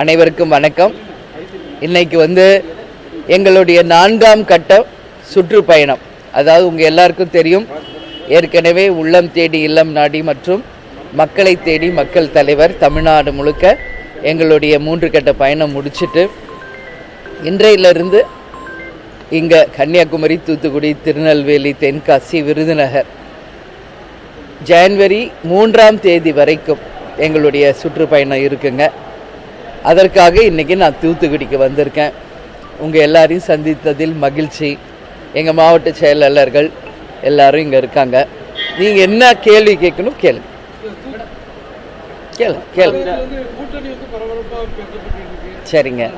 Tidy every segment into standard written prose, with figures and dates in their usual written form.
அனைவருக்கும் வணக்கம். இன்னைக்கு எங்களுடைய 4ஆம் கட்ட சுற்றுப்பயணம். அதாவது உங்கள் எல்லாருக்கும் தெரியும், ஏற்கனவே உள்ளம் தேடி இல்லம் நாடி மற்றும் மக்களை தேடி மக்கள் தலைவர் தமிழ்நாடு முழுக்க எங்களுடைய 3 கட்ட பயணம் முடிச்சுட்டு இன்றையிலிருந்து இங்கே கன்னியாகுமரி, தூத்துக்குடி, திருநெல்வேலி, தென்காசி, விருதுநகர் ஜனவரி 3ஆம் தேதி வரைக்கும் எங்களுடைய சுற்றுப்பயணம் இருக்குங்க. அதற்காக இன்றைக்கி நான் தூத்துக்குடிக்கு வந்திருக்கேன். உங்கள் எல்லாரையும் சந்தித்ததில் மகிழ்ச்சி. எங்கள் மாவட்ட செயலாளர்கள் எல்லாரும் இங்கே இருக்காங்க. நீங்கள் என்ன கேள்வி கேட்கணும் கேளுங்க. சரிங்க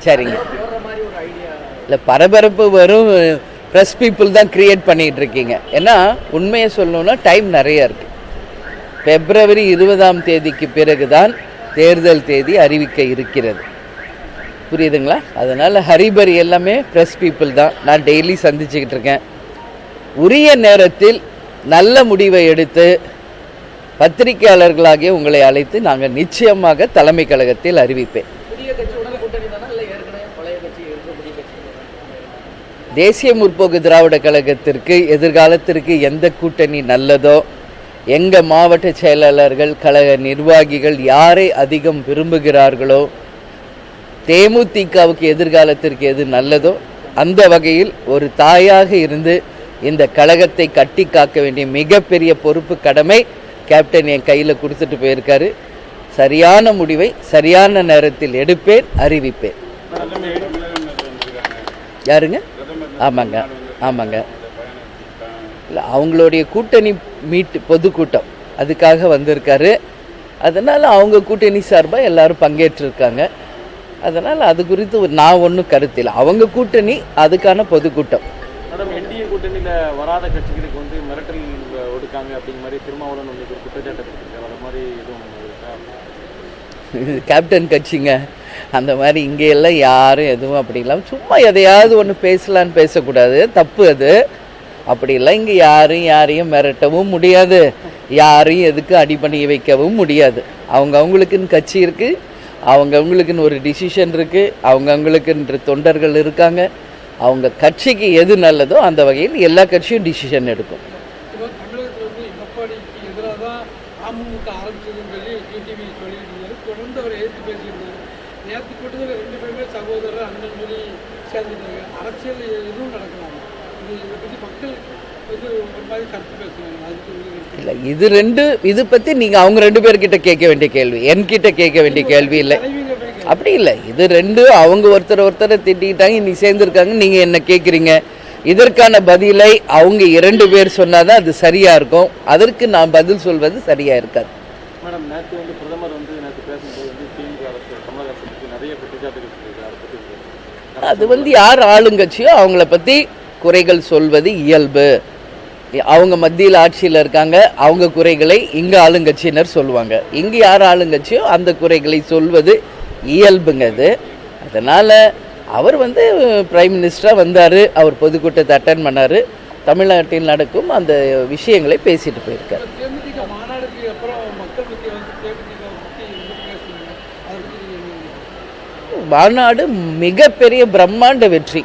சரிங்க. இல்லை, பரபரப்பு வரும் ப்ரெஸ் பீப்புள் தான் க்ரியேட் பண்ணிகிட்டு இருக்கீங்க. ஏன்னா உண்மையை சொல்லணுன்னா டைம் நிறைய இருக்குது. பிப்ரவரி 20ஆம் தேதிக்கு பிறகு தான் தேர்தல் தேதி அறிவிக்க இருக்கிறது. புரியுதுங்களா? அதனால் ஹரிபரி எல்லாமே ப்ரெஸ் பீப்புள் தான். நான் டெய்லி சந்திச்சுக்கிட்டு இருக்கேன். உரிய நேரத்தில் நல்ல முடிவை எடுத்து பத்திரிகையாளர்களாகிய உங்களை அழைத்து நாங்கள் நிச்சயமாக தலைமை கழகத்தில் அறிவிப்பேன். தேசிய முற்போக்கு திராவிட கழகத்திற்கு எதிர்காலத்திற்கு எந்த கூட்டணி நல்லதோ, எங்கள் மாவட்ட செயலாளர்கள், கழக நிர்வாகிகள் யாரை அதிகம் விரும்புகிறார்களோ, தேமுதிகவுக்கு எதிர்காலத்திற்கு எது நல்லதோ அந்த வகையில் ஒரு தாயாக இருந்து இந்த கழகத்தை கட்டி காக்க வேண்டிய மிகப்பெரிய பொறுப்பு, கடமை கேப்டன் என் கையில் கொடுத்துட்டு போயிருக்காரு. சரியான முடிவை சரியான நேரத்தில் எடுப்பேன், அறிவிப்பேன். யாருங்க? ஆமாங்க ஆமாங்க. இல்லை, அவங்களுடைய கூட்டணி பொதுக்கூட்டம் அதுக்காக வந்திருக்காரு. அதனால் அவங்க கூட்டணி சார்பாக எல்லாரும் பங்கேற்றிருக்காங்க. அதனால் அது குறித்து நான் ஒன்றும் கருத்தில். அவங்க கூட்டணி அதுக்கான பொதுக்கூட்டம். மேடம், என்டிஏ கூட்டணியில் வராத கட்சிகளுக்கு மிரட்டல் ஒடுக்காங்க அப்படிங்கிற மாதிரி திருமாவளவன் ஒரு குற்றச்சாட்டு கொடுத்துருக்காரு. அது மாதிரி எதுவும் கேப்டன் கட்சிங்க அந்த மாதிரி இங்கே எல்லாம் யாரும் எதுவும் அப்படி இல்லாமல் சும்மா எதையாவது ஒன்று பேசலான்னு பேசக்கூடாது, தப்பு அது. அப்படிலாம் இங்கே யாரையும் மிரட்டவும் முடியாது, யாரையும் எதுக்கு அடி பண்ணி வைக்கவும் முடியாது. அவங்களுக்குன்னு கட்சி இருக்குது, அவங்களுக்குன்னு ஒரு டிசிஷன் இருக்குது, அவங்களுக்குன்ற தொண்டர்கள் இருக்காங்க. அவங்க கட்சிக்கு எது நல்லதோ அந்த வகையில் எல்லா கட்சியும் டிசிஷன் எடுக்கும். இல்லை, இது பற்றி நீங்கள் அவங்க 2 பேர்கிட்ட கேட்க வேண்டிய கேள்வி, என்கிட்ட கேட்க வேண்டிய கேள்வி இல்லை. அப்படி இல்லை, இது 2 அவங்க ஒருத்தரை திட்டிக்கிட்டாங்க, இன்னைக்கு சேர்ந்துருக்காங்க, நீங்கள் என்ன கேட்குறீங்க? இதற்கான பதிலை அவங்க 2 பேர் சொன்னாதான் அது சரியாக இருக்கும். அதற்கு நான் பதில் சொல்வது சரியாக இருக்காது. மேடம், நேற்று பிரதமர் நேற்று பேசும்போது திமுக அரசு, தமிழக அரசு பற்றி நிறைய குற்றச்சாட்டுகள் அது யார் ஆளுங்கட்சியோ அவங்கள பற்றி குறைகள் சொல்வது இயல்பு. அவங்க மத்தியில் ஆட்சியில் இருக்காங்க, அவங்க குறைகளை இங்கே ஆளுங்கட்சியினர் சொல்லுவாங்க. இங்கே யார் ஆளுங்கட்சியோ அந்த குறைகளை சொல்வது இயல்புங்க அது. அதனால் அவர் பிரைம் மினிஸ்டராக வந்தார், அவர் பொதுக்கூட்டத்தை அட்டன் பண்ணார், தமிழ்நாட்டில் நடக்கும் அந்த விஷயங்களை பேசிட்டு போயிருக்கார். மாநாடு மிகப்பெரிய பிரம்மாண்ட வெற்றி.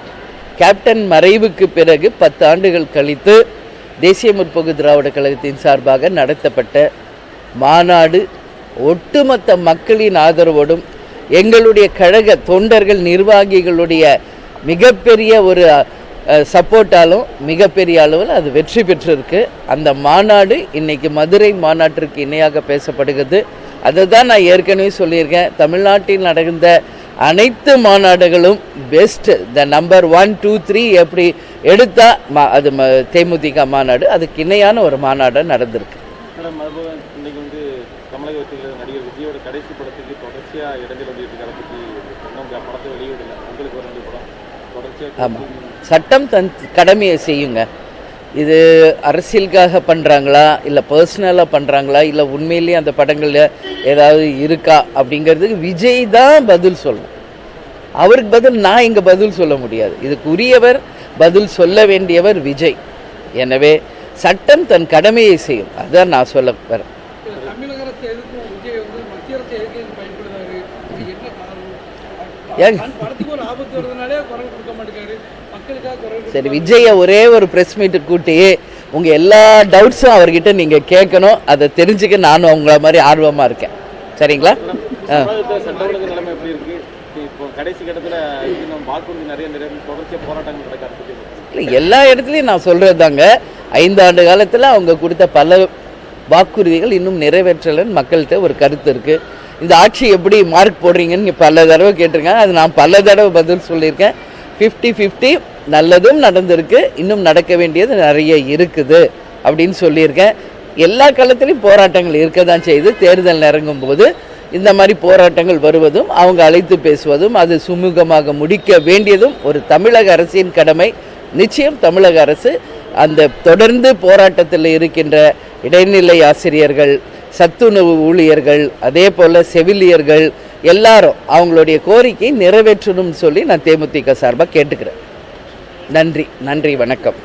கேப்டன் மறைவுக்கு பிறகு 10 ஆண்டுகள் கழித்து தேசிய முற்போக்கு திராவிட கழகத்தின் சார்பாக நடத்தப்பட்ட மாநாடு ஒட்டுமொத்த மக்களின் ஆதரவோடும் எங்களுடைய கழக தொண்டர்கள் நிர்வாகிகளுடைய மிகப்பெரிய ஒரு சப்போர்ட்டாலும் மிகப்பெரிய அளவில் அது வெற்றி பெற்றிருக்கு. அந்த மாநாடு இன்னைக்கு மதுரை மாநாட்டிற்கு இணையாக பேசப்படுகிறது. அதை தான் நான் ஏற்கனவே சொல்லியிருக்கேன். தமிழ்நாட்டில் நடந்த அனைத்து மாநாடுகளும் பெஸ்ட், த நம்பர் 1, 2, 3 எப்படி எடுத்தால் அது தேமுதிக மாநாடு அதுக்கு இணையான ஒரு மாநாடு நடந்திருக்கு. மேடம், அதுபோல் இன்னைக்கு தமிழகத்தில் நடிகர் விஜயோட கடைசி படத்துக்கு தொடர்ச்சியாக இடைஞ்சல் பற்றி படத்தை வெளியிடல. உங்களுக்கு ஒரு 2 படம் தொடர்ச்சியாக. ஆமாம், சட்டம் தன் கடமையை செய்யுங்க. இது அரசியலுக்காக பண்ணுறாங்களா, இல்லை பர்சனலாக பண்ணுறாங்களா, இல்லை உண்மையிலேயே அந்த படங்களில் ஏதாவது இருக்கா அப்படிங்கிறதுக்கு விஜய் தான் பதில் சொல்லணும். அவருக்கு பதில் நான் இங்கே பதில் சொல்ல முடியாது. இதுக்கு உரியவர் பதில் சொல்ல வேண்டியவர் விஜய். எனவே சட்டம் தன் கடமையை செய்யும். அதுதான் நான் சொல்ல வரேன். மத்திய அரசு எதுக்கு பயன்படுறாரு, என்ன ஏங்க படத்துக்கு ஒரு ஆபத்து வருதுனாலே குரல் கொடுக்க மாட்டேங்காரு, மக்களுக்காக குரல். சரி, விஜயை ஒரே ஒரு ப்ரெஸ் மீட்டு கூட்டி உங்கள் எல்லா டவுட்ஸும் அவர்கிட்ட நீங்கள் கேட்கணும். அதை தெரிஞ்சுக்க நானும் அவங்கள மாதிரி ஆர்வமாக இருக்கேன். சரிங்களா? சட்ட ஒழுங்கு நிலைமை எப்படி இருக்கு? இப்போ கடைசி கட்டத்தில் இன்னும் வாக்குறுதி நிறைய தொடர்ச்சியாக போராட்டங்கள் நடக்க இல்லை, எல்லா இடத்துலையும் நான் சொல்கிறது தாங்க, 5 ஆண்டு காலத்தில் அவங்க கொடுத்த பல வாக்குறுதிகள் இன்னும் நிறைவேற்றலைன்னு மக்கள்கிட்ட ஒரு கருத்து இருக்குது. இந்த ஆட்சி எப்படி மார்க் போடுறீங்கன்னு நீங்கள் பல தடவை கேட்டிருக்காங்க. அது நான் பல தடவை பதில் சொல்லியிருக்கேன். 50-50 நல்லதும் நடந்திருக்கு, இன்னும் நடக்க வேண்டியது நிறைய இருக்குது அப்படின்னு சொல்லியிருக்கேன். எல்லா காலத்திலையும் போராட்டங்கள் இருக்க தான் செய்யுது. தேர்தல் நெருங்கும் போது இந்த மாதிரி போராட்டங்கள் வருவதும் அவங்க அழைத்து பேசுவதும் அது சுமூகமாக முடிக்க வேண்டியதும் ஒரு தமிழக அரசின் கடமை. நிச்சயம் தமிழக அரசு அந்த தொடர்ந்து போராட்டத்தில் இருக்கின்ற இடைநிலை ஆசிரியர்கள், சத்துணவு ஊழியர்கள், அதே போல் செவிலியர்கள் எல்லாரும் அவங்களுடைய கோரிக்கை நிறைவேற்றணும்னு சொல்லி நான் தேமுதிக சார்பாக கேட்டுக்கிறேன். நன்றி, வணக்கம்.